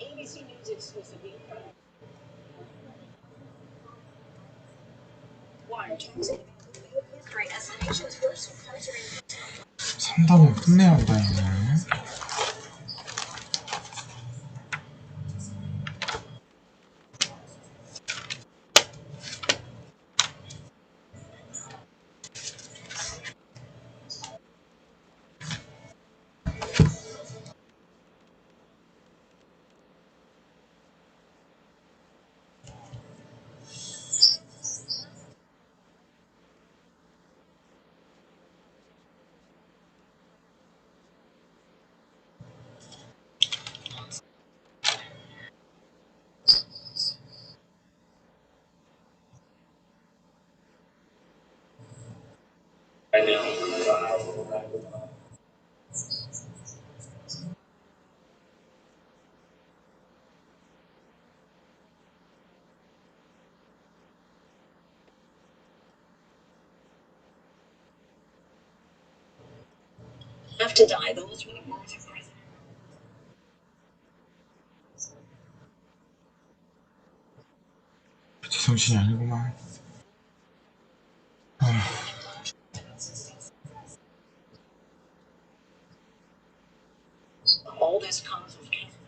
ABC News exclusively. Wire talks about history as the nation's first incarcerated. 3단원 끝내야 한다 이거. Have to die. Those were the words of President. 제정신이 아니구만. All this comes with cancer.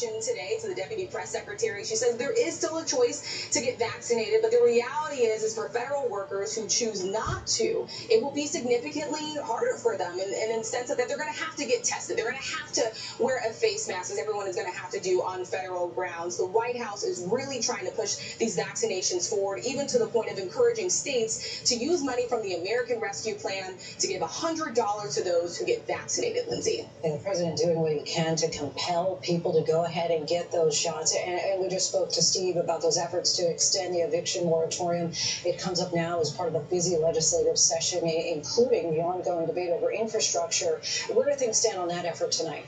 question today to the deputy press secretary. She says there is still a choice to get vaccinated, but the reality is for federal workers who choose not to, it will be significantly harder for them in the sense that they're going to have to get tested. They're going to have to wear a face mask, as everyone is going to have to do on federal grounds. The White House is really trying to push these vaccinations forward, even to the point of encouraging states to use money from the American Rescue Plan to give $100 to those who get vaccinated, Lindsay. And the president doing what he can to compel people to go ahead and get those shots. And we just spoke to Steve about those efforts to extend the eviction moratorium. It comes up now as part of a busy legislative session, including the ongoing debate over infrastructure. Where do things stand on that effort tonight?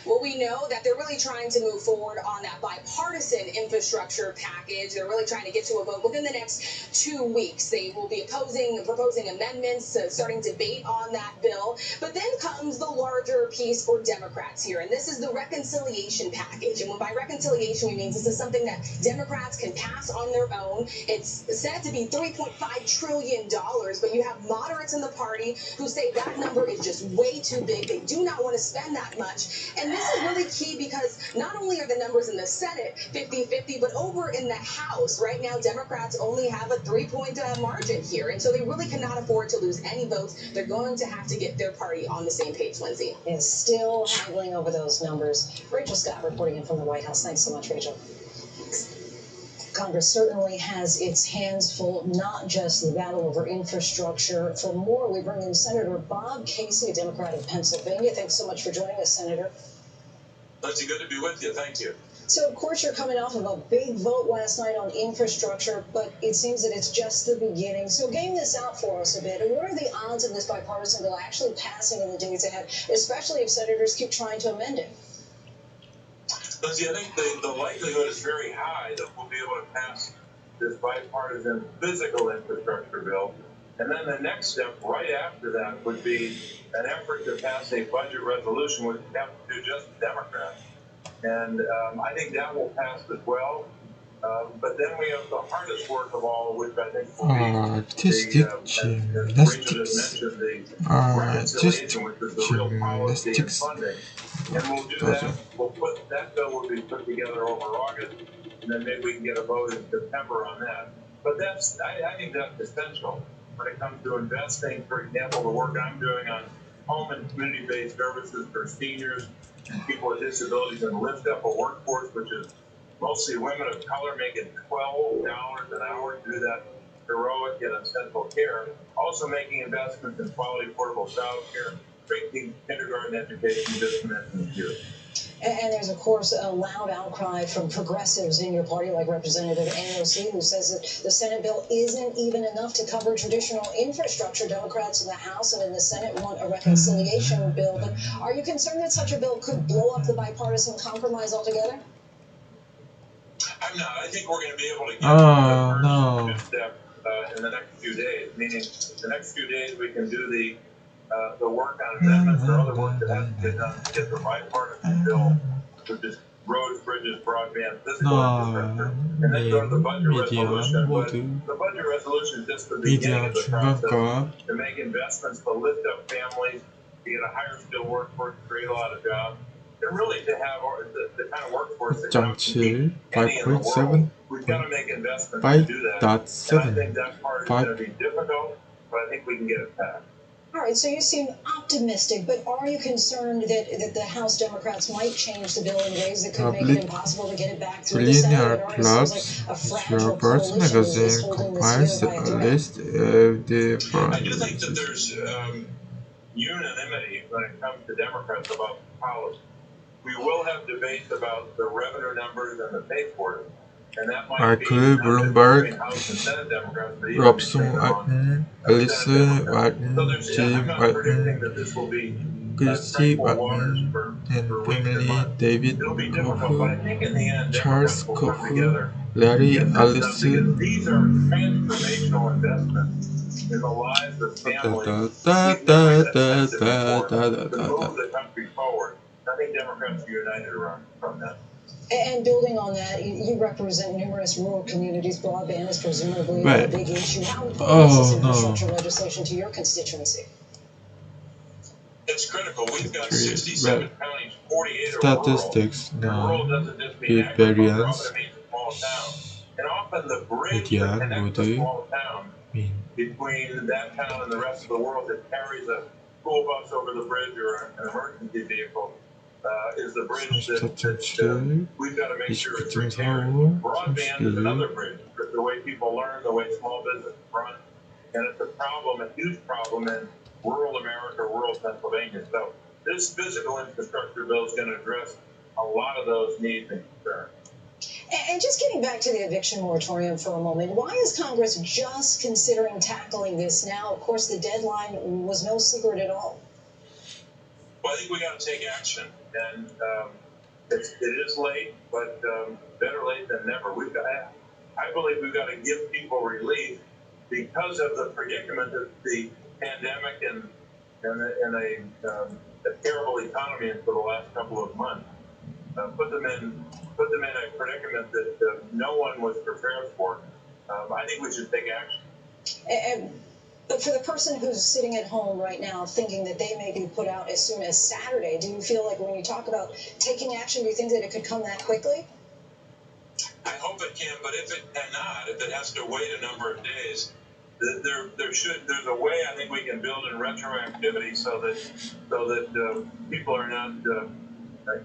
Well, we know that they're really trying to move forward on that bipartisan infrastructure package. They're really trying to get to a vote within the next 2 weeks. They will be proposing amendments, starting debate on that bill. But then comes the larger piece for Democrats here, and this is the reconciliation package. And by reconciliation, we mean this is something that Democrats can pass on their own. It's said to be $3.5 trillion, but you have moderates in the party who say that number is just way too big. They do not want to spend that much. And this is really key because not only are the numbers in the Senate 50-50, but over in the House, right now, Democrats only have a 3-point margin here. And so they really cannot afford to lose any votes. They're going to have to get their party on the same page, Lindsay. And still haggling over those numbers. Rachel Scott reporting in from the White House. Thanks so much, Rachel. Congress certainly has its hands full, not just the battle over infrastructure. For more, we bring in Senator Bob Casey, a Democrat of Pennsylvania. Thanks so much for joining us, Senator. Lindsay, good to be with you. Thank you. So, of course, you're coming off of a big vote last night on infrastructure, but it seems that it's just the beginning. So game this out for us a bit. What are the odds of this bipartisan bill actually passing in the days ahead, especially if senators keep trying to amend it? Lindsay, I think the likelihood is very high that we'll be able to pass this bipartisan physical infrastructure bill. And then the next step right after that would be an effort to pass a budget resolution, which would have to do just Democrats. And I think that will pass as well. But then we have the hardest work of all, which I think will be artistic reconciliation, which is the real policy and funding. And we'll do that. That bill will be put together over August, and then maybe we can get a vote in September on that. But I think that's essential when it comes to investing. For example, the work I'm doing on home and community-based services for seniors and people with disabilities, and lift up a workforce which is mostly women of color making $12 an hour to do that heroic and essential care. Also making investments in quality portable child care, strengthening kindergarten education, just to mention a few. And there's, of course, a loud outcry from progressives in your party, like Representative AOC, who says that the Senate bill isn't even enough to cover traditional infrastructure. Democrats in the House and in the Senate want a reconciliation bill. But are you concerned that such a bill could blow up the bipartisan compromise altogether? I'm not. I think we're going to be able to get the first step in the next few days, meaning the next few days we can do the work on amendments or other work that has to get done to get the bipartisan bill, which is roads, bridges, broadband, physical infrastructure, and then go to the budget resolution. But the budget resolution is just the beginning of the process to make investments to lift up families, to get a higher skilled workforce, create a lot of jobs, and really to have the kind of workforce that can compete any in the world. We've got to make investments to do that. And I think that part is going to be difficult, but I think we can get it passed. All right, so you seem optimistic, but are you concerned that the House Democrats might change the bill in ways that could make it impossible to get it back through the Senate? Clubs, your birth magazine compiles a list of the I do think that there's unanimity when it comes to Democrats about policy. We will have debates about the revenue numbers and the pay for it. And that might be Bloomberg, House and Senate Democrats, but Robson Watton, Alison Watton, Jim Watton, Christy Watton, and Emily David Kofu, Charles Kofu, Larry Ellison. These are transformational investments in the lives of families to move the country forward. I think Democrats are united around from that. And building on that, you represent numerous rural communities. Broadband is presumably a big issue. How important is this infrastructure legislation to your constituency? It's critical. We've got 67 counties, 48 are statistics rural. Rural now doesn't just mean with agriculture, variance often it means a small town. And often the bridge median that connects the body small town mean between that town and the rest of the world that carries a school bus over the bridge or an emergency vehicle is the bridge that we've got to make sure it's repaired. Broadband is another bridge. The way people learn, the way small businesses run, and it's a problem, a huge problem in rural America, rural Pennsylvania. So this physical infrastructure bill is going to address a lot of those needs and concerns. And just getting back to the eviction moratorium for a moment, why is Congress just considering tackling this now? Of course, the deadline was no secret at all. Well, I think we got to take action, and it is late, but better late than never. I believe we've got to give people relief because of the predicament of the pandemic and a terrible economy for the last couple of months. Put them in a predicament that no one was prepared for. I think we should take action. But for the person who's sitting at home right now thinking that they may be put out as soon as Saturday, do you feel like when you talk about taking action, do you think that it could come that quickly? I hope it can, but if it cannot, if it has to wait a number of days, there's a way I think we can build in retroactivity so that people are not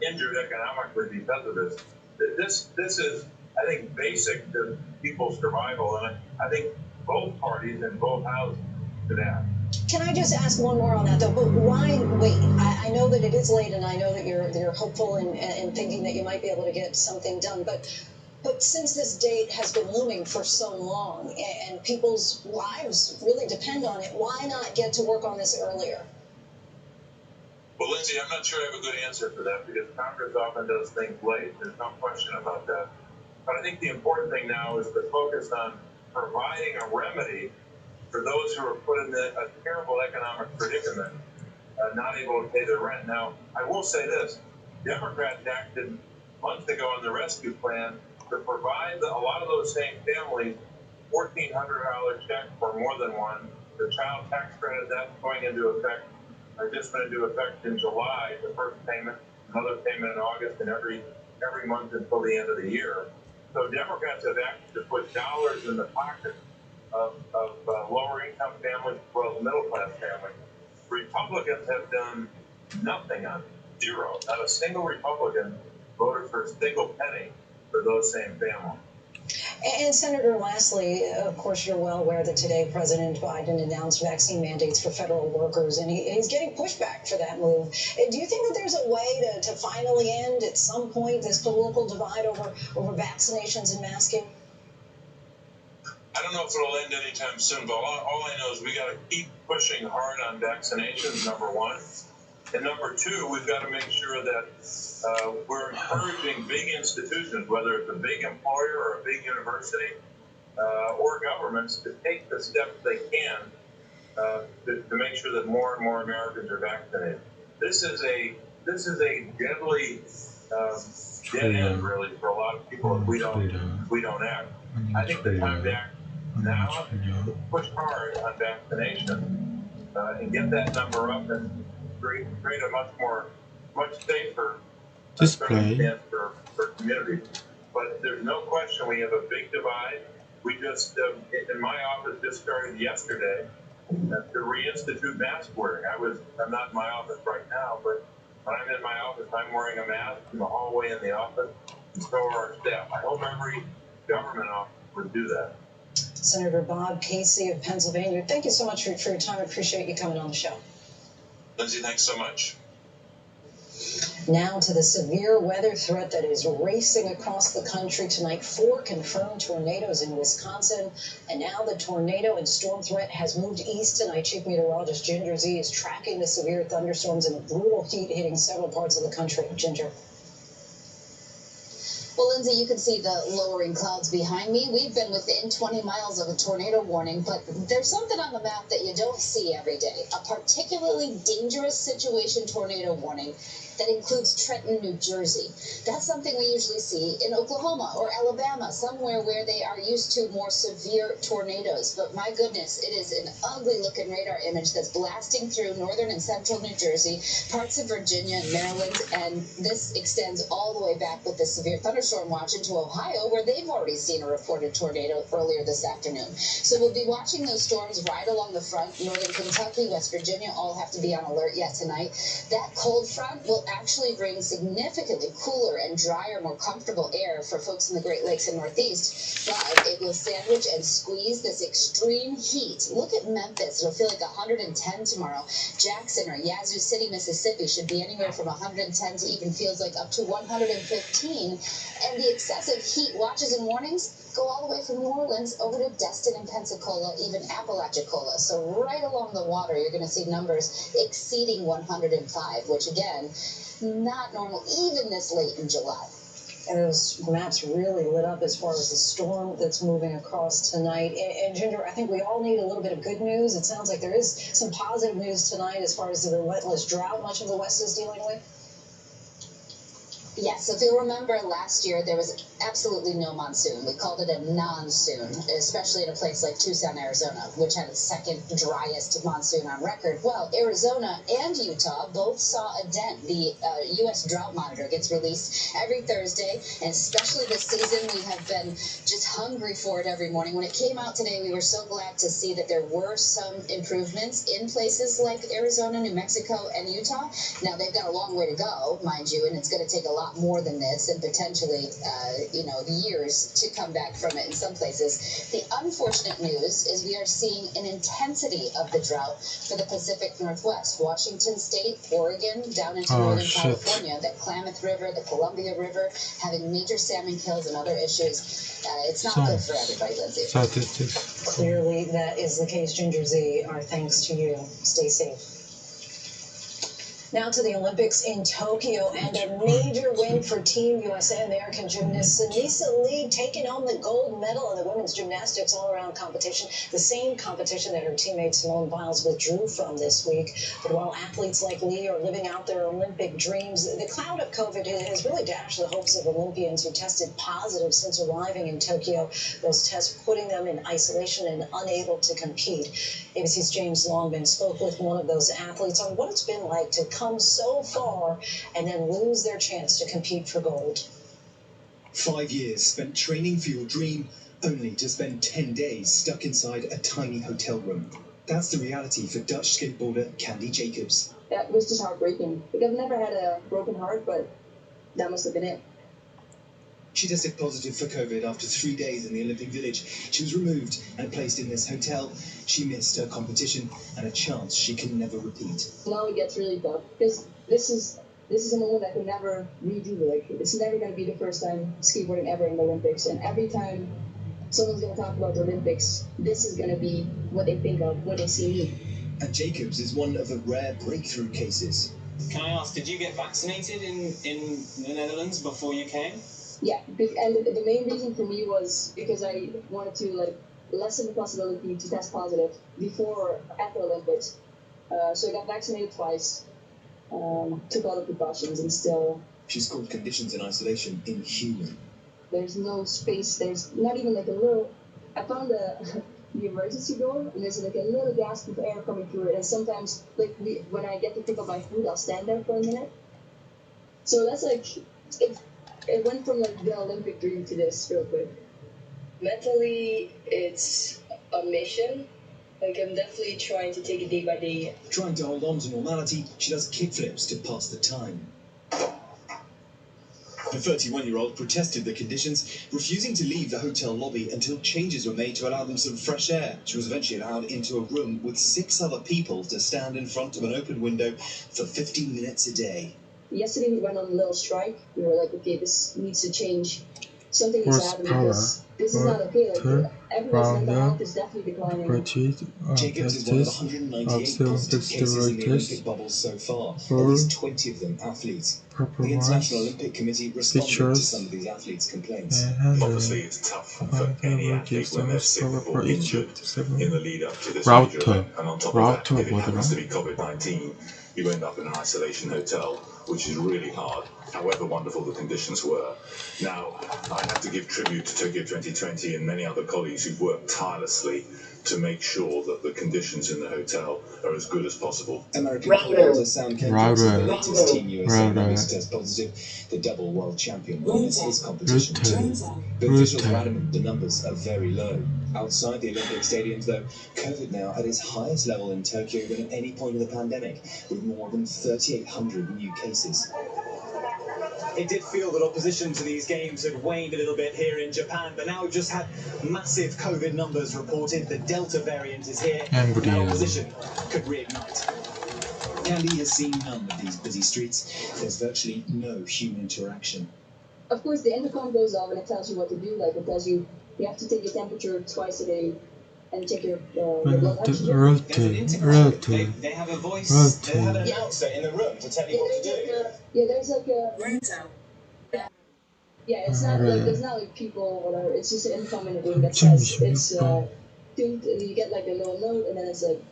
injured economically because of this. This is, I think, basic to people's survival, and I think both parties in both houses should act. Can I just ask one more on that, though? But why wait? I know that it is late, and I know that you're hopeful and thinking that you might be able to get something done, but since this date has been looming for so long and people's lives really depend on it, why not get to work on this earlier? Well, Lindsay, I'm not sure I have a good answer for that because Congress often does things late. There's no question about that. But I think the important thing now is to focus on providing a remedy for those who are put in a terrible economic predicament, not able to pay their rent. Now, I will say this. Democrats acted months ago on the rescue plan to provide a lot of those same families $1,400 check for more than one. The child tax credit, that's going into effect, just went into effect in July, the first payment, another payment in August, and every month until the end of the year. So Democrats have acted to put dollars in the pocket of lower income families as well as middle class families. Republicans have done nothing on it. Zero. Not a single Republican voted for a single penny for those same families. And Senator, lastly, of course, you're well aware that today President Biden announced vaccine mandates for federal workers, and he's getting pushback for that move. Do you think that there's a way to finally end at some point this political divide over vaccinations and masking? I don't know if it'll end anytime soon, but all I know is we got to keep pushing hard on vaccinations, number one. And number two, we've got to make sure that we're encouraging big institutions, whether it's a big employer or a big university or governments, to take the steps they can to make sure that more and more Americans are vaccinated. This is a deadly dead end, really, for a lot of people if we don't act. I think the time to act now is to push hard on vaccination and get that number up and create a much safer circumstance for communities. But there's no question we have a big divide. We just, in my office, just started yesterday to reinstitute mask wearing. I'm not in my office right now, but when I'm in my office, I'm wearing a mask in the hallway in the office, and so are our staff. I hope every government office would do that. Senator Bob Casey of Pennsylvania, thank you so much for your time. I appreciate you coming on the show. Lindsay, thanks so much. Now to the severe weather threat that is racing across the country tonight. 4 confirmed tornadoes in Wisconsin, and now the tornado and storm threat has moved east tonight. Chief Meteorologist Ginger Zee is tracking the severe thunderstorms and the brutal heat hitting several parts of the country. Ginger. Well, Lindsay, you can see the lowering clouds behind me. We've been within 20 miles of a tornado warning, but there's something on the map that you don't see every day. A particularly dangerous situation tornado warning that includes Trenton, New Jersey. That's something we usually see in Oklahoma or Alabama, somewhere where they are used to more severe tornadoes. But my goodness, it is an ugly-looking radar image that's blasting through northern and central New Jersey, parts of Virginia and Maryland, and this extends all the way back with the severe thunderstorm watch into Ohio, where they've already seen a reported tornado earlier this afternoon. So we'll be watching those storms right along the front. Northern Kentucky, West Virginia all have to be on alert yet tonight. That cold front will actually bring significantly cooler and drier, more comfortable air for folks in the Great Lakes and Northeast, but it will sandwich and squeeze this extreme heat. Look at Memphis. It'll feel like 110 tomorrow. Jackson or Yazoo City, Mississippi should be anywhere from 110 to even feels like up to 115. And the excessive heat watches and warnings go all the way from New Orleans over to Destin and Pensacola, even Apalachicola. So right along the water, you're going to see numbers exceeding 105, which again, not normal, even this late in July. And those maps really lit up as far as the storm that's moving across tonight. And Ginger, I think we all need a little bit of good news. It sounds like there is some positive news tonight as far as the relentless drought much of the West is dealing with. Yes, if you'll remember last year, there was absolutely no monsoon. We called it a non-soon, especially in a place like Tucson, Arizona, which had its second driest monsoon on record. Well, Arizona and Utah both saw a dent. The U.S. Drought Monitor gets released every Thursday, and especially this season, we have been just hungry for it every morning. When it came out today, we were so glad to see that there were some improvements in places like Arizona, New Mexico, and Utah. Now, they've got a long way to go, mind you, and it's going to take a lot more than this and potentially, years to come back from it in some places. The unfortunate news is we are seeing an intensity of the drought for the Pacific Northwest. Washington State, Oregon, down into northern California, the Klamath River, the Columbia River, having major salmon kills and other issues. It's not good for everybody, Lindsay. Clearly that is the case, Ginger Z. Our thanks to you. Stay safe. Now to the Olympics in Tokyo, and a major win for Team USA. American gymnast Sunisa Lee taking home the gold medal in the women's gymnastics all-around competition, the same competition that her teammate Simone Biles withdrew from this week. But while athletes like Lee are living out their Olympic dreams, the cloud of COVID has really dashed the hopes of Olympians who tested positive since arriving in Tokyo, those tests putting them in isolation and unable to compete. ABC's James Longman spoke with one of those athletes on what it's been like to come so far and then lose their chance to compete for gold. 5 years spent training for your dream, only to spend 10 days stuck inside a tiny hotel room. That's the reality for Dutch skateboarder Candy Jacobs. That was just heartbreaking. Like, I've never had a broken heart, but that must have been it. She tested positive for COVID after 3 days in the Olympic Village. She was removed and placed in this hotel. She missed her competition and a chance she can never repeat. Now it gets really tough because this is a moment I can never redo. Like, it's never going to be the first time skateboarding ever in the Olympics, and every time someone's going to talk about the Olympics, this is going to be what they think of when they see me. And Jacobs is one of the rare breakthrough cases. Can I ask, did you get vaccinated in the Netherlands before you came? Yeah, and the main reason for me was because I wanted to lessen the possibility to test positive at the Olympics. So I got vaccinated twice, took all the precautions, and still. She's called conditions in isolation inhuman. There's no space. There's not even like a little. I found the emergency door, and there's like a little gasp of air coming through it. And sometimes, when I get to pick up my food, I'll stand there for a minute. So that's like it went from like the Olympic dream to this real quick. Mentally, it's a mission. Like, I'm definitely trying to take it day by day. Trying to hold on to normality, she does kickflips to pass the time. The 31-year-old protested the conditions, refusing to leave the hotel lobby until changes were made to allow them some fresh air. She was eventually allowed into a room with 6 other people to stand in front of an open window for 15 minutes a day. Yesterday we went on a little strike. We were like, okay, this needs to change. something needs to happen because this is not okay. Like, everyone's mental health is definitely declining. Jacobs is one of 198 positive cases in the Olympic bubble so far, at least 20 of them athletes. The International Olympic Committee responded to some of these athletes' complaints. Obviously, it's tough for any athlete when they're sick or injured in the lead up to this major event. And on top of that, if it happens to be COVID-19, you end up in an isolation hotel, which is really hard, however wonderful the conditions were. Now, I have to give tribute to Tokyo 2020 and many other colleagues who've worked tirelessly to make sure that the conditions in the hotel are as good as possible. American choreographer Sam Kendrick, the latest Team USA member to test positive, the double world champion, wins his competition too. But officials are adamant the numbers are very low. Outside the Olympic stadiums, though, COVID now at its highest level in Tokyo than at any point in the pandemic, with more than 3,800 new cases. It did feel that opposition to these games had waned a little bit here in Japan, but now we've just had massive COVID numbers reported. The Delta variant is here, and that opposition could reignite. Candy has seen none of these busy streets. There's virtually no human interaction. Of course, the intercom goes off and it tells you what to do. Like, it tells you have to take your temperature twice a day and take your blood oxygen. They have a voice. They have an announcer in the room to tell you what to do. Yeah, there's like a ringtone. Yeah, it's not like there's not like people or whatever. It's just an intercom in the room that says it's tuned, and you get like a little note, and then it's like,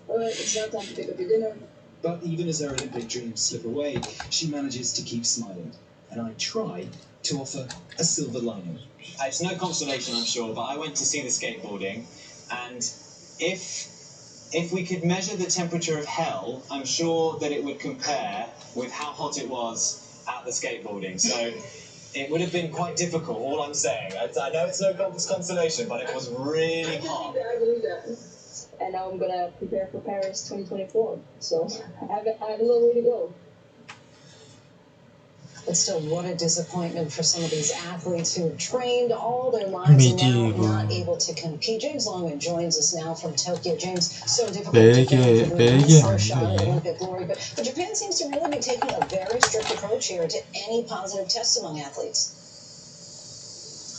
all right, it's now time to pick up your dinner. But even as her Olympic dreams slip away, she manages to keep smiling. And I try to offer a silver lining. It's no consolation, I'm sure, but I went to see the skateboarding, and if we could measure the temperature of hell, I'm sure that it would compare with how hot it was at the skateboarding. So it would have been quite difficult, all I'm saying. I know it's no consolation, but it was really hot. I believe that. And now I'm going to prepare for Paris 2024. So I have a little way to go. But still, what a disappointment for some of these athletes who have trained all their lives and now not able to compete. James Longman joins us now from Tokyo. James, so difficult to get the first shot at Olympic glory, but Japan seems to really be taking a very strict approach here to any positive tests among athletes.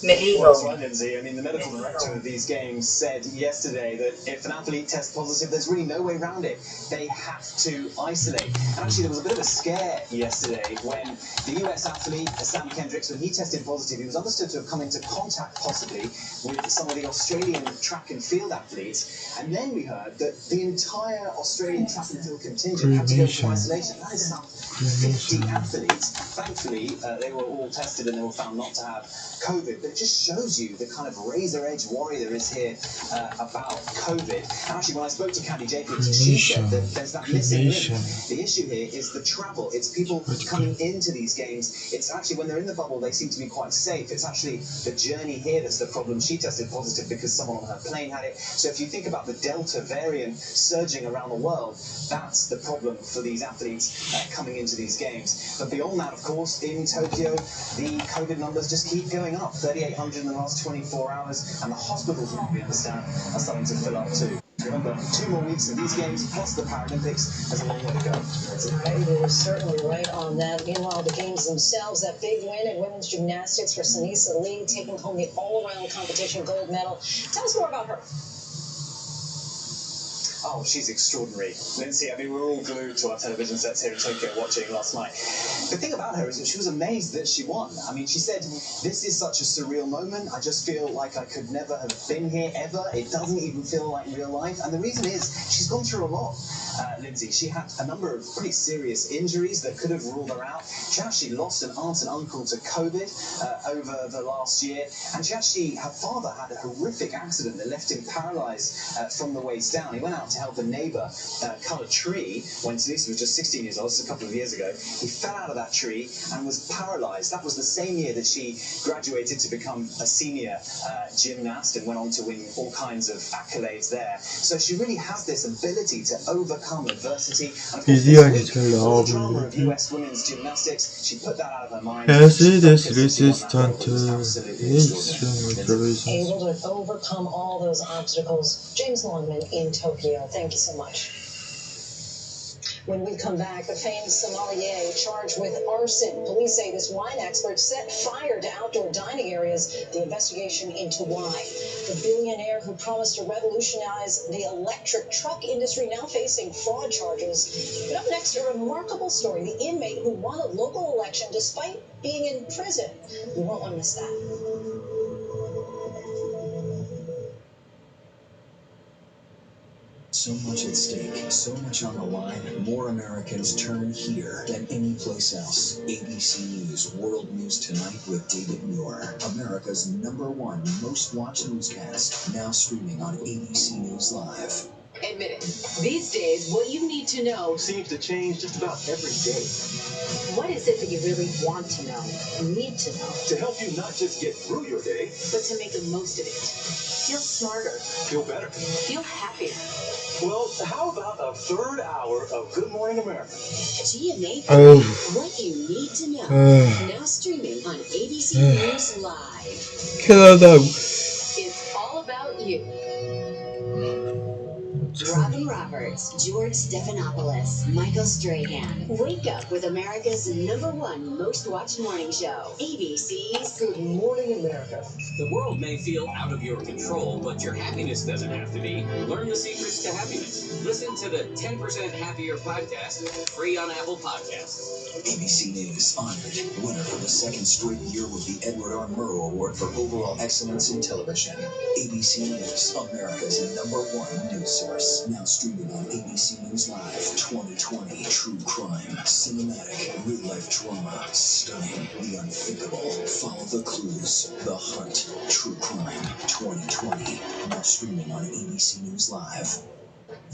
Well, that's right, Lindsay. I mean, the medical director of these games said yesterday that if an athlete tests positive, there's really no way around it. They have to isolate. And actually, there was a bit of a scare yesterday when the US athlete, Sam Kendricks, when he tested positive, he was understood to have come into contact possibly with some of the Australian track and field athletes. And then we heard that the entire Australian track and field contingent had to go into isolation. That is some 50 athletes. Thankfully, they were all tested and they were found not to have COVID. But it just shows you the kind of razor-edge worry there is here about COVID. And actually, when I spoke to Candy Jacobs, she said that there's that missing link. The issue here is the travel. It's people coming into these games. It's actually, when they're in the bubble, they seem to be quite safe. It's actually the journey here that's the problem. She tested positive because someone on her plane had it. So if you think about the Delta variant surging around the world, that's the problem for these athletes coming into these games. But beyond that, of course, in Tokyo, the COVID numbers just keep going up. 3,800 in the last 24 hours, and the hospitals, we understand, are starting to fill up too. Remember, 2 more weeks of these games, plus the Paralympics, has a long way to go. You're certainly right on that. Meanwhile, the games themselves, that big win in women's gymnastics for Sunisa Lee, taking home the all-around competition gold medal. Tell us more about her. Oh, she's extraordinary. Lindsay, I mean, we were all glued to our television sets here in Tokyo watching last night. The thing about her is that she was amazed that she won. I mean, she said, this is such a surreal moment. I just feel like I could never have been here ever. It doesn't even feel like real life. And the reason is she's gone through a lot. Lindsay, she had a number of pretty serious injuries that could have ruled her out. She actually lost an aunt and uncle to COVID over the last year. And her father had a horrific accident that left him paralyzed from the waist down. He went out to help a neighbor cut a tree when Sunisa was just 16 years old, just a couple of years ago. He fell out of that tree and was paralyzed. That was the same year that she graduated to become a senior gymnast and went on to win all kinds of accolades there. So she really has this ability to overcome adversity. And of course, this week, the drama of US women's gymnastics, she put that out of her mind. Resistant to able to overcome all those obstacles. James Longman in Tokyo. Thank you so much. When we come back, the famed sommelier charged with arson. Police say this wine expert set fire to outdoor dining areas. The investigation into why. The billionaire who promised to revolutionize the electric truck industry now facing fraud charges. But up next, a remarkable story. The inmate who won a local election despite being in prison. You won't want to miss that. So much at stake, so much on the line, more Americans turn here than any place else. ABC News World News Tonight with David Muir, America's #1 most watched newscast, now streaming on ABC News Live. Admit it. These days, what you need to know Seems to change just about every day. What is it that you really want to know, need to know, To help you not just get through your day, but to make the most of it? Feel smarter, feel better. feel happier. Well, how about a third hour of Good Morning America? GMA, what you need to know. Now streaming on ABC News Live. Kill them. It's all about you. Robin Roberts, George Stephanopoulos, Michael Strahan. Wake up with America's #1 most watched morning show. ABC's Good Morning America. The world may feel out of your control, but your happiness doesn't have to be. Learn the secrets to happiness. Listen to the 10% Happier podcast, free on Apple Podcasts. ABC News honored winner for the second straight year with the Edward R. Murrow Award for Overall Excellence in Television. ABC News, America's #1 news source. Now streaming on ABC News Live 2020. True crime, cinematic, real-life drama, stunning, the unthinkable. Follow the clues, the hunt. True crime 2020. Now streaming on ABC News Live.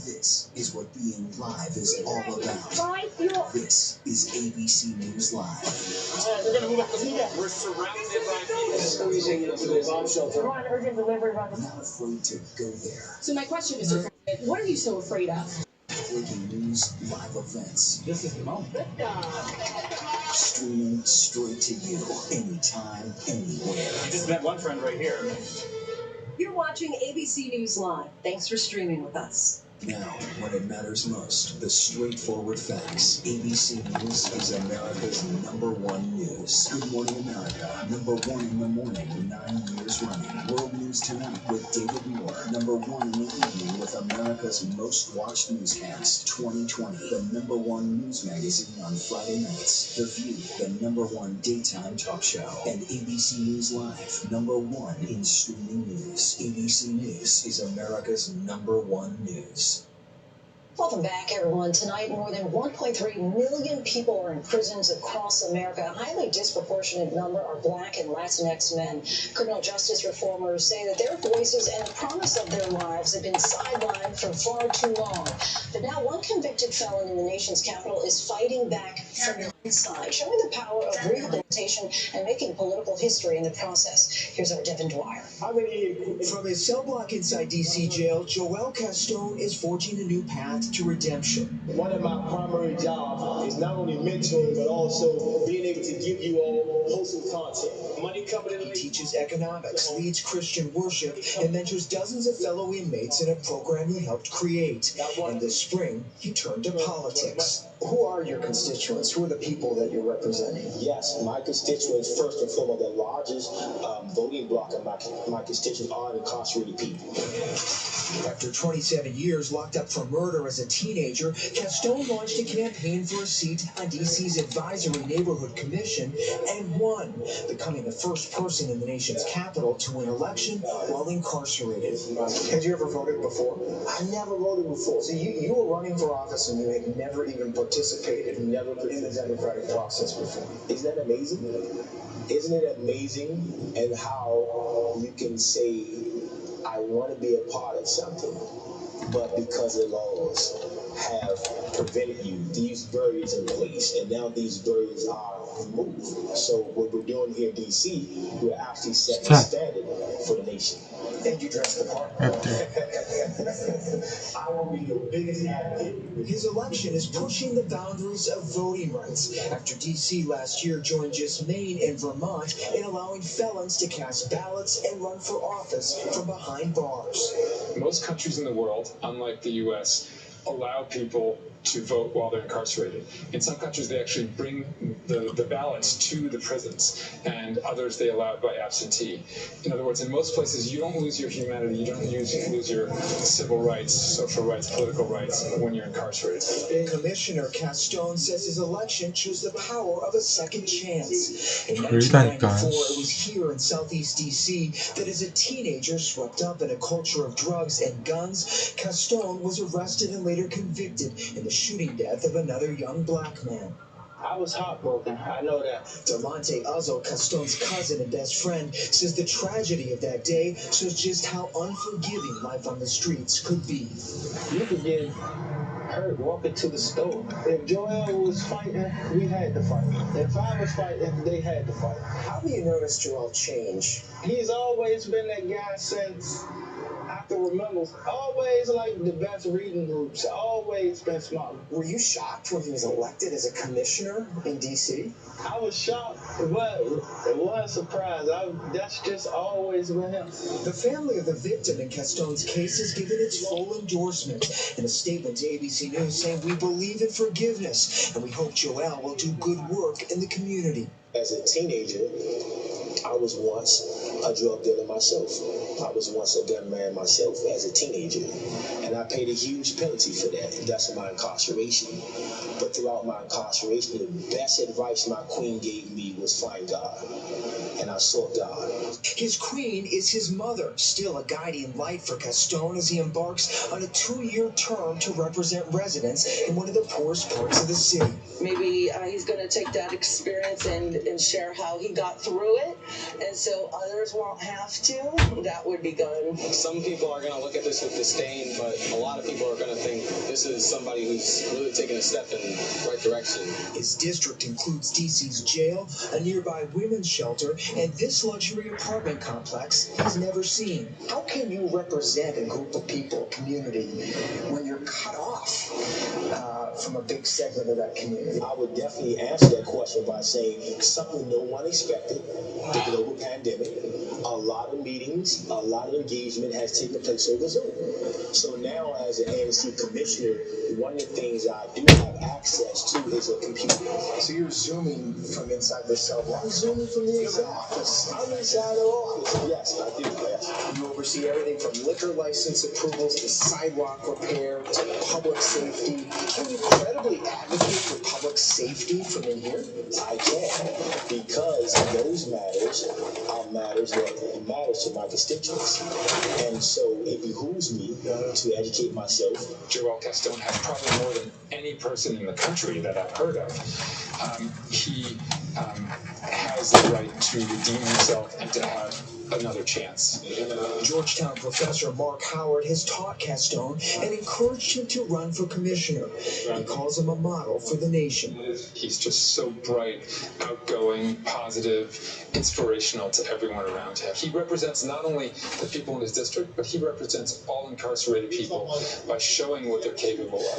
This is what being live is all about. This is ABC News Live. We're surrounded by people. Squeezing into the bomb shelter. We're on urgent delivery run. Not afraid to go there. So my question, Mr. President, what are you so afraid of? Breaking news, live events. This is the moment. Streaming straight to you, anytime, anywhere. I just met one friend right here. You're watching ABC News Live. Thanks for streaming with us. Now, when it matters most, the straightforward facts. ABC News is America's #1 news. Good Morning America, #1 in the morning, 9 years running. World News Tonight with David Moore, #1 in the evening with America's most watched newscast, 2020. The #1 news magazine on Friday nights. The View, the #1 daytime talk show. And ABC News Live, #1 in streaming news. ABC News is America's #1 news. Welcome back, everyone. Tonight, more than 1.3 million people are in prisons across America. A highly disproportionate number are Black and Latinx men. Criminal justice reformers say that their voices and the promise of their lives have been sidelined for far too long. But now one convicted felon in the nation's capital is fighting back from the inside, showing the power of rehabilitation and making political history in the process. Here's our Devin Dwyer. From his cell block inside D.C. jail, Joel Castone is forging a new path to redemption. One of my primary jobs is not only mentoring, but also being able to give you all wholesome content. Money coming in. He teaches economics, leads Christian worship, and mentors dozens of fellow inmates in a program he helped create. And this spring, he turned to politics. Who are your constituents? Who are the people that you're representing? Yes, my constituents, first and foremost, the largest voting bloc of my constituents are incarcerated people. After 27 years locked up for murder as a teenager, Castone launched a campaign for a seat on D.C.'s Advisory Neighborhood Commission and won, becoming the first person in the nation's capital to win election while incarcerated. Had you ever voted before? I never voted before. So you were running for office and you had never even participated in the democratic process before. Isn't that amazing? Isn't it amazing and how you can say, I want to be a part of something, but because the laws have prevented you, these barriers in place, and now these barriers are removed. So what we're doing here in D.C., we're actually setting a standard for the nation. And you dress the part. I will be your biggest advocate. His election is pushing the boundaries of voting rights after D.C. last year joined just Maine and Vermont in allowing felons to cast ballots and run for office from behind bars. Most countries in the world, unlike the U.S., allow people to vote while they're incarcerated. In some countries, they actually bring the ballots to the prisons, and others they allow it by absentee. In other words, in most places, you don't lose your humanity, you don't lose your civil rights, social rights, political rights when you're incarcerated. Commissioner Castone says his election shows the power of a second chance. In 1994, it was here in Southeast DC that as a teenager swept up in a culture of drugs and guns, Castone was arrested and later convicted in the shooting death of another young black man. I was heartbroken. I know that. Delonte Uzzo, Castone's cousin and best friend, says the tragedy of that day shows just how unforgiving life on the streets could be. You could get hurt walking to the store. If Joel was fighting, we had to fight. If I was fighting, they had to fight. How do you notice Joel change? He's always been that guy since I can remember. Always like the best reading groups. Always been smart. Were you shocked when he was elected as a commissioner in D.C.? I was shocked, but it was a surprise. That's just always been him. The family of the victim in Castone's case has given its full endorsement in a statement to ABC News saying, "We believe in forgiveness and we hope Joel will do good work in the community." As a teenager, I was once a drug dealer myself. I was once a gun man myself as a teenager, and I paid a huge penalty for that. That's my incarceration. But throughout my incarceration, the best advice my queen gave me was find God, and I sought God. His queen is his mother, still a guiding light for Castone as he embarks on a 2-year term to represent residents in one of the poorest parts of the city. Maybe he's going to take that experience and share how he got through it, and so others won't have to. That would be good. Some people are going to look at this with disdain, but a lot of people are going to think this is somebody who's really taking a step in the right direction. His district includes DC's jail, a nearby women's shelter, and this luxury apartment complex he's never seen. How can you represent a group of people, community, when you're cut off from a big segment of that community? I would definitely answer that question by saying something no one expected, the global pandemic. A lot of meetings, a lot of engagement has taken place over Zoom. So now as an ANC commissioner, one of the things I do have access to is a computer. So you're Zooming from inside the cell block? I'm Zooming from the inside office. I'm inside the office. Yes, I do, yes. You oversee everything from liquor license approvals to sidewalk repair to public safety. Can you credibly advocate for public safety from in here? I can, because those matters are matters that matters to my constituents. And so it behooves me to educate myself. Joel Castone has probably more than any person in the country that I've heard of. He has the right to redeem himself and to have another chance. Georgetown professor Mark Howard has taught Castone and encouraged him to run for commissioner. He calls him a model for the nation. He's just so bright, outgoing, positive, inspirational to everyone around him. He represents not only the people in his district, but he represents all incarcerated people by showing what they're capable of.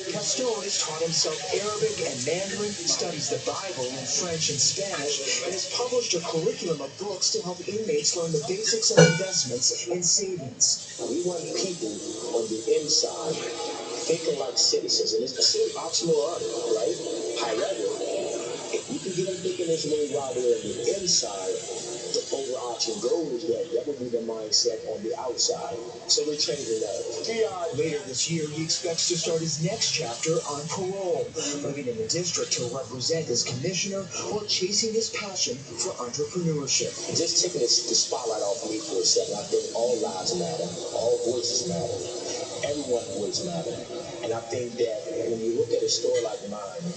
Castone has taught himself Arabic and Mandarin, studies the Bible in French and Spanish, and has published a curriculum of books to help inmates learn the basics of investments and savings. We want people on the inside thinking like citizens, and it's a oxymoron, right? However, if we can get them thinking this way while they're on the inside, the overarching goal is that would be the mindset on the outside. So we're changing that. Later this year, he expects to start his next chapter on parole, living in the district to represent as commissioner or chasing his passion for entrepreneurship. Just taking the spotlight off me for a second, I think all lives matter, all voices matter, everyone's voice matters. And I think that when you look at a story like mine,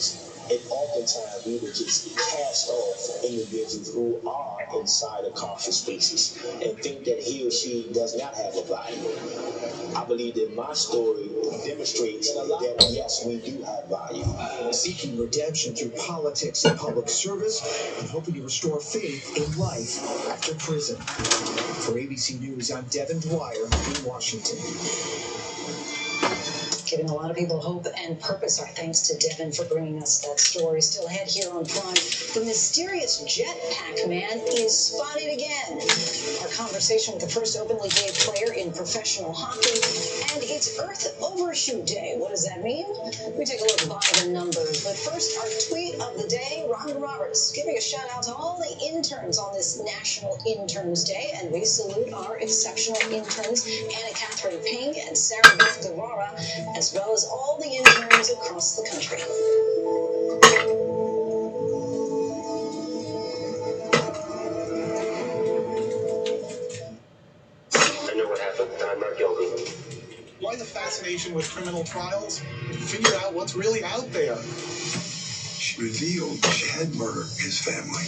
and oftentimes we would just cast off individuals who are inside of carceral spaces and think that he or she does not have a value. I believe that my story demonstrates that yes, we do have value. Seeking redemption through politics and public service and hoping to restore faith in life after prison. For ABC News, I'm Devin Dwyer in Washington. giving a lot of people hope and purpose. Our thanks to Devin for bringing us that story. Still ahead here on Prime, the mysterious jetpack man is spotted again. Our conversation with the first openly gay player in professional hockey, and it's Earth Overshoot Day. What does that mean? We take a look by the numbers. But first, our tweet of the day, Rhonda Roberts, giving a shout out to all the interns on this National Interns Day, and we salute our exceptional interns, Anna Catherine Ping and Sarah Beth Guevara, as well as all the interns across the country. I know what happened, and I'm not guilty. Why the fascination with criminal trials? Figure out what's really out there. She revealed she had murdered his family.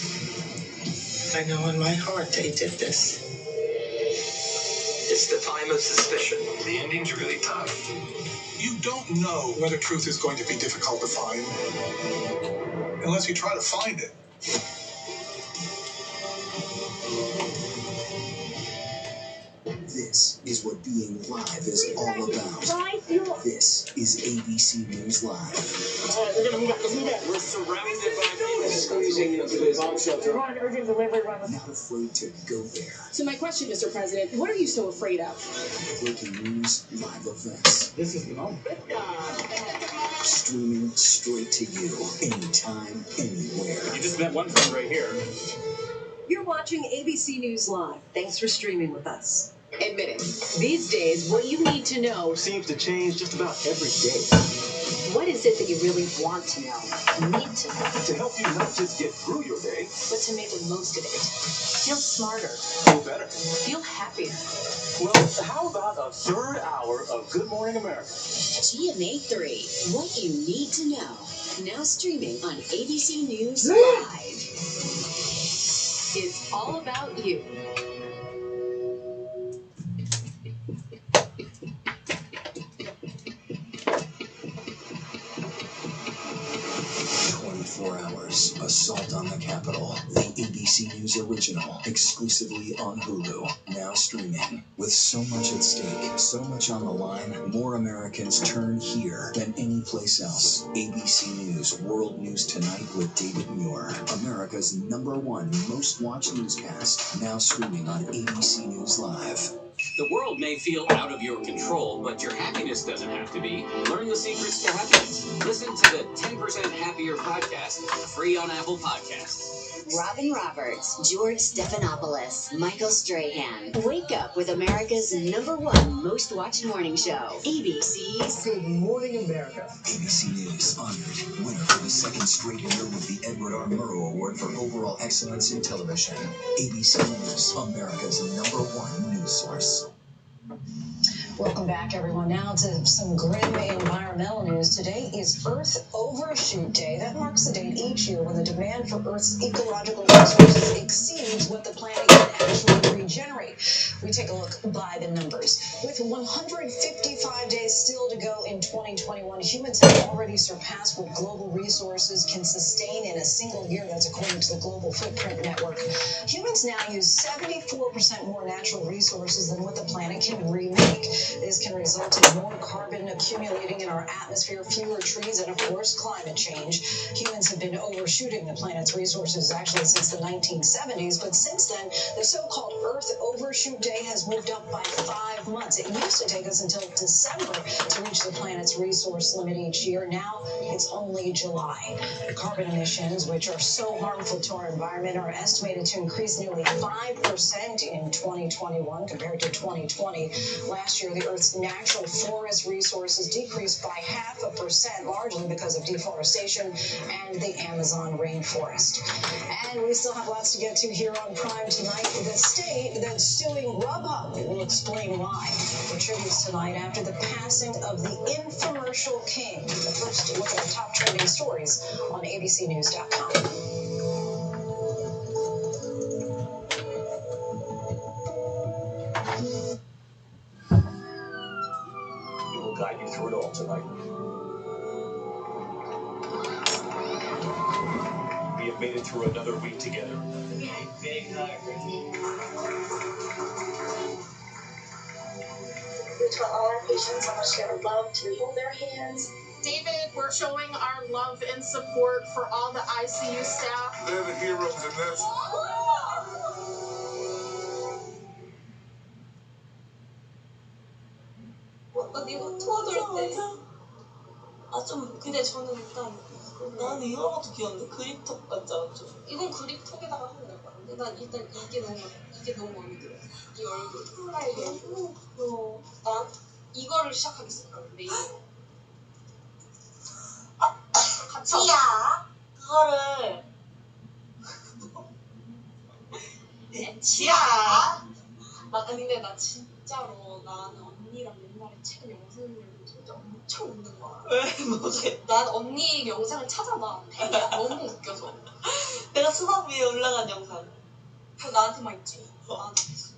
I know in my heart they did this. It's the time of suspicion. The ending's really tough. You don't know whether truth is going to be difficult to find unless you try to find it. This is what being live is all about. This is ABC News Live. All right, we're gonna move out. Let's move out. We're surrounded by people. Squeezing into the bomb shelter. We're on an urgent delivery run. Not afraid to go there. So my question, Mr. President, what are you so afraid of? Breaking news, live events. This is the moment. Streaming straight to you, anytime, anywhere. You just met one friend right here. You're watching ABC News Live. Thanks for streaming with us. Admit it. These days, what you need to know, Seems to change just about every day. what is it that you really want to know, need to know, To help you not just get through your day, but to make the most of it. Feel smarter, feel better. feel happier. Well, how about a third hour of Good Morning America? GMA 3, what you need to know. Now streaming on ABC News Live. It's all about you. Assault on the Capitol, the ABC News original, exclusively on Hulu, now streaming. With so much at stake, so much on the line, more Americans turn here than any place else. ABC News World News Tonight with David Muir, America's #1 most watched newscast, now streaming on ABC News Live. The world may feel out of your control, but your happiness doesn't have to be. Learn the secrets to happiness. Listen to the 10% Happier podcast, free on Apple Podcasts. Robin Roberts, George Stephanopoulos, Michael Strahan. Wake up with America's #1 most watched morning show. ABC's Good Morning America. ABC News honored winner for the second straight year with the Edward R. Murrow Award for Overall Excellence in Television. ABC News, America's #1 news source. Welcome back, everyone. Now to some grim environmental news. Today is Earth Overshoot Day. That marks the date each year when the demand for Earth's ecological resources exceeds what the planet can actually regenerate. We take a look by the numbers. With 155 days still to go in 2021, humans have already surpassed what global resources can sustain in a single year. That's according to the Global Footprint Network. Humans now use 74% more natural resources than what the planet can remake. This can result in more carbon accumulating in our atmosphere, fewer trees, and of course, climate change. Humans have been overshooting the planet's resources actually since the 1970s, but since then, the so-called Earth Overshoot Day has moved up by 5 months. It used to take us until December to reach the planet's resource limit each year. Now, it's only July. Carbon emissions, which are so harmful to our environment, are estimated to increase nearly 5% in 2021 compared to 2020. Last year, the Earth's natural forest resources decreased by 0.5%, largely because of deforestation and the Amazon rainforest. And we still have lots to get to here on Prime tonight. The state that's suing Grubhub will explain why. The tributes tonight after the passing of the infomercial king. But first, look at the top trending stories on abcnews.com. Guide you through it all tonight. We have made it through another week together. We tell all our patients how much they would love to hold their hands. David, we're showing our love and support for all the ICU staff. They're the heroes in this. 이거 토들 때. 근데 저는 일단 나는 이런 것도 귀여운데 그립톡 같지 않죠? 이건 그립톡에다가 하면 될 것 같은데 난 일단 이게 너무 마음에 들어. 이 얼굴 스타일이 너무 난 이거를 시작하겠어. 그럼 내일 같이 그거를 지야. 근데 나 진짜로 나는 언니랑 옛날에 최근 영상을 진짜 엄청 웃는 거야. 왜? 뭐지? 난 언니 영상을 찾아봐. 너무 웃겨서. 내가 수박 위에 올라간 영상. 그거 나한테만 있지. 나한테 있어.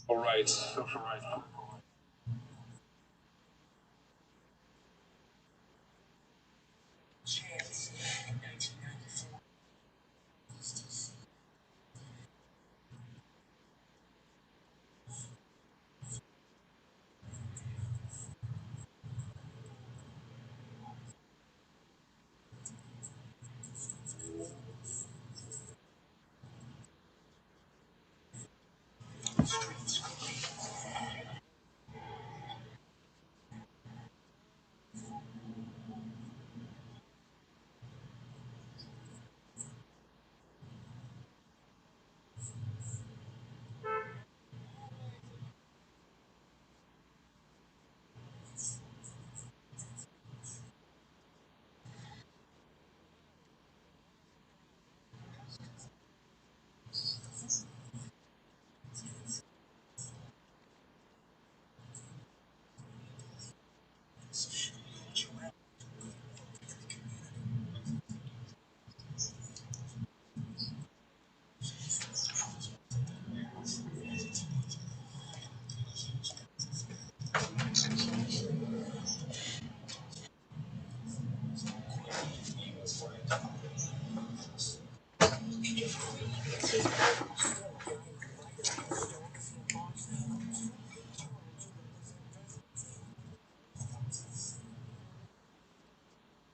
All right. Social rights.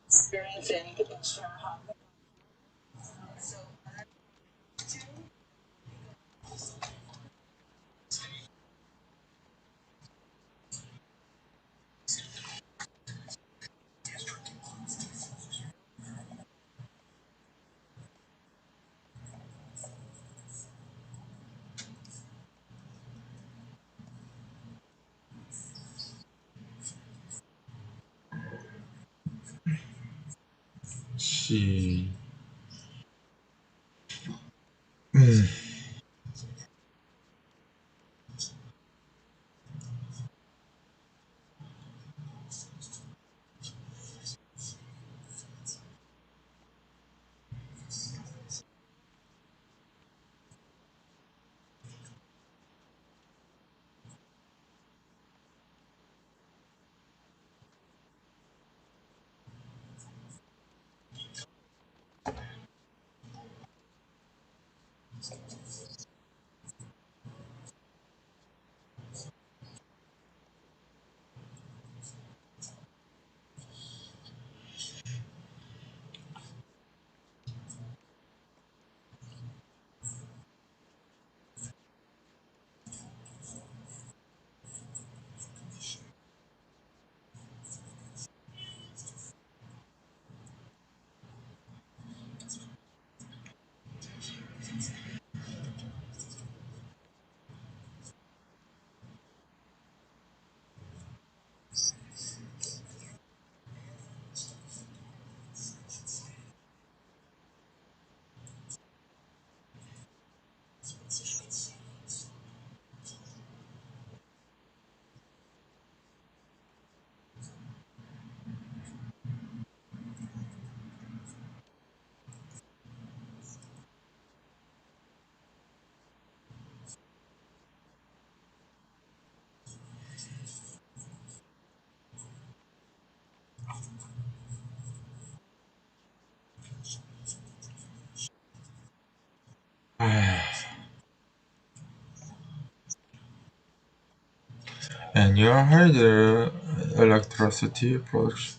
Experience and share how. She. And you heard the electricity production.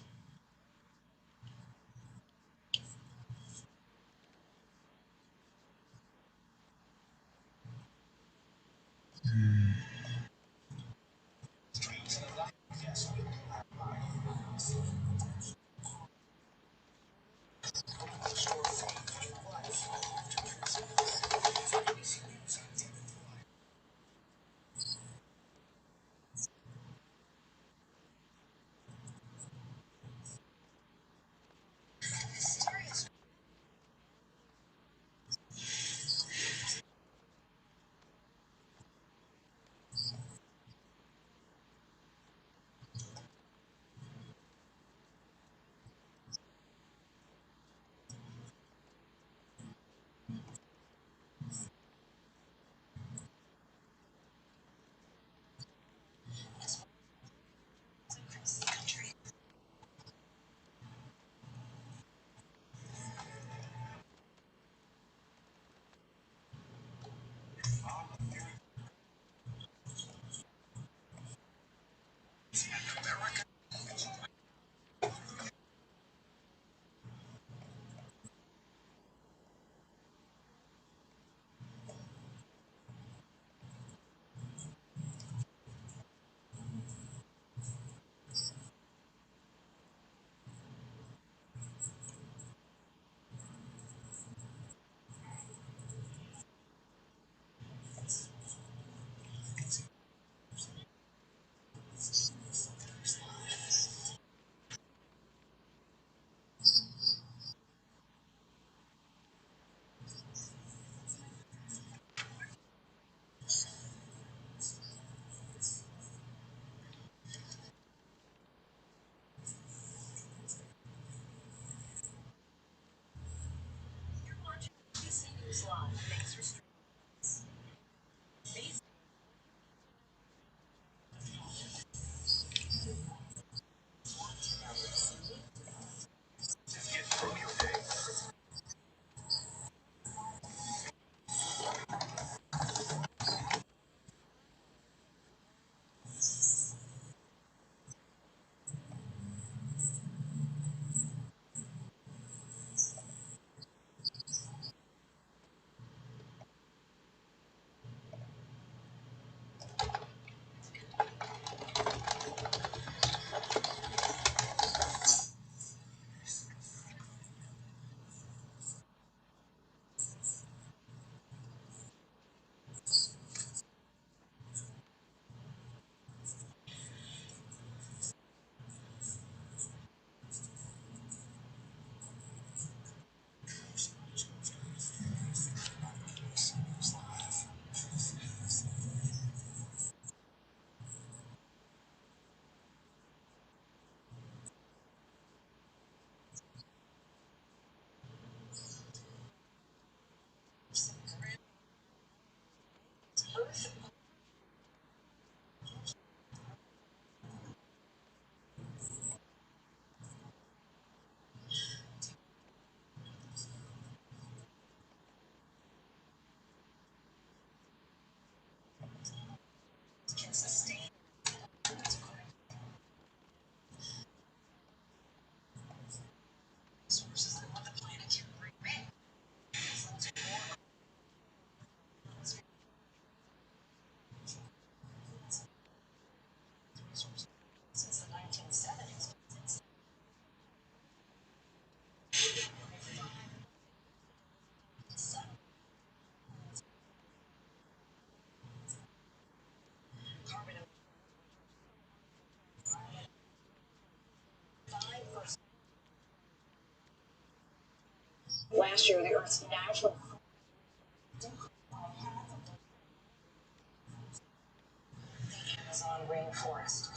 Last year, the Earth's natural Amazon rainforest.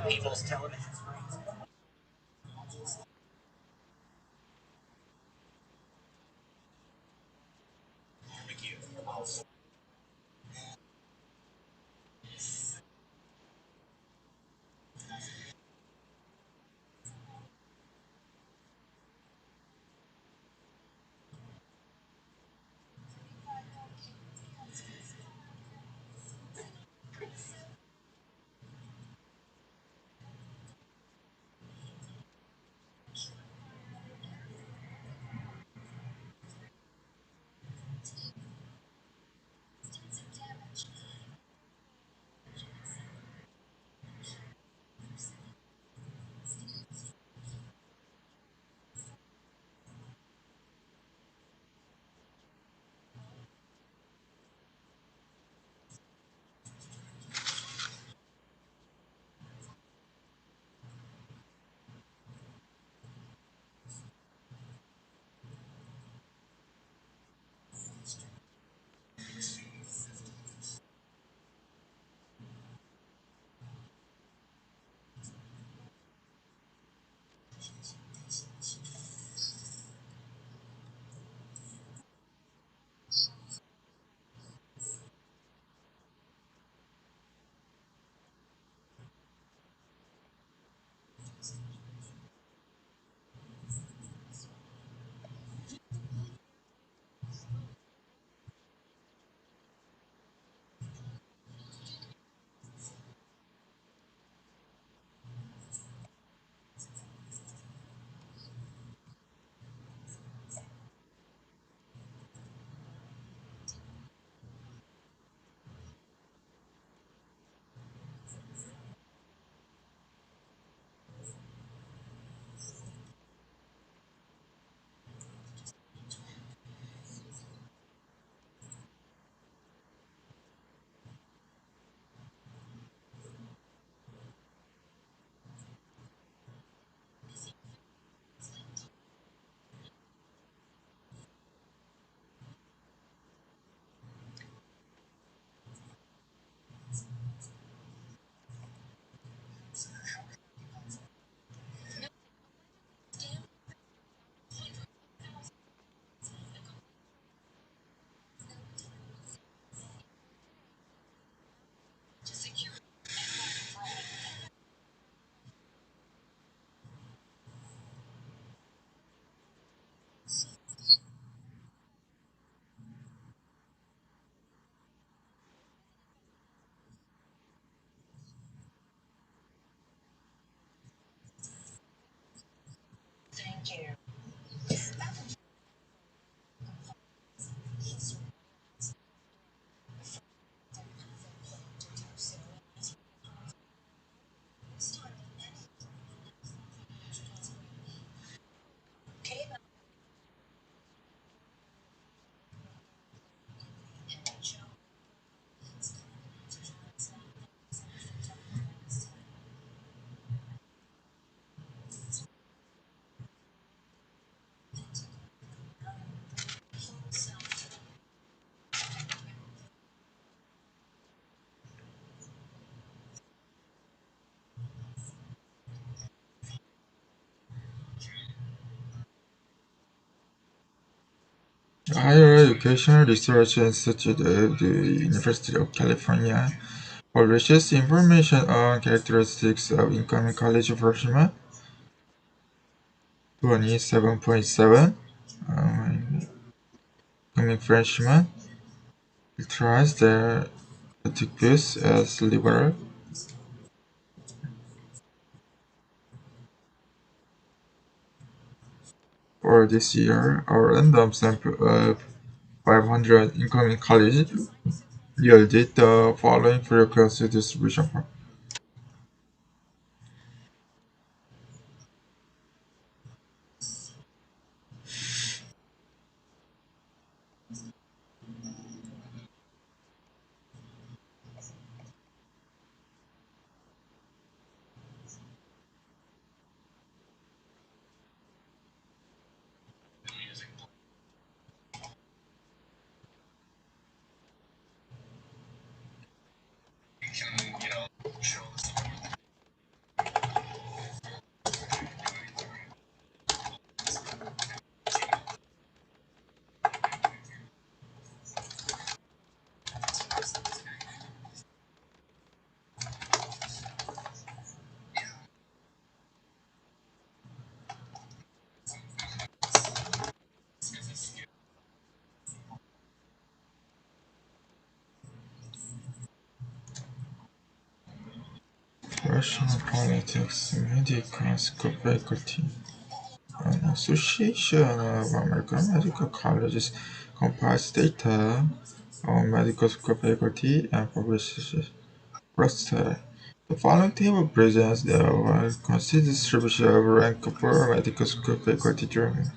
People's television screens. Higher Education Research Institute of the University of California publishes information on characteristics of incoming college freshmen 27.7 incoming freshmen characterize their political views as liberal. For this year, a random sample of 500 incoming colleges yielded the following frequency distribution. Professional Politics Medical School Faculty. An association of American medical colleges compiles data on medical school faculty and publishes roster. The following table presents the well-considered distribution of rank for medical school faculty during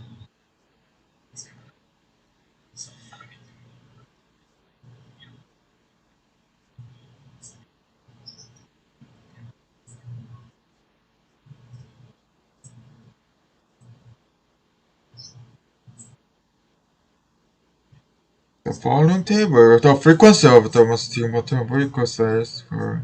the following table. The frequency of the most important vehicle size for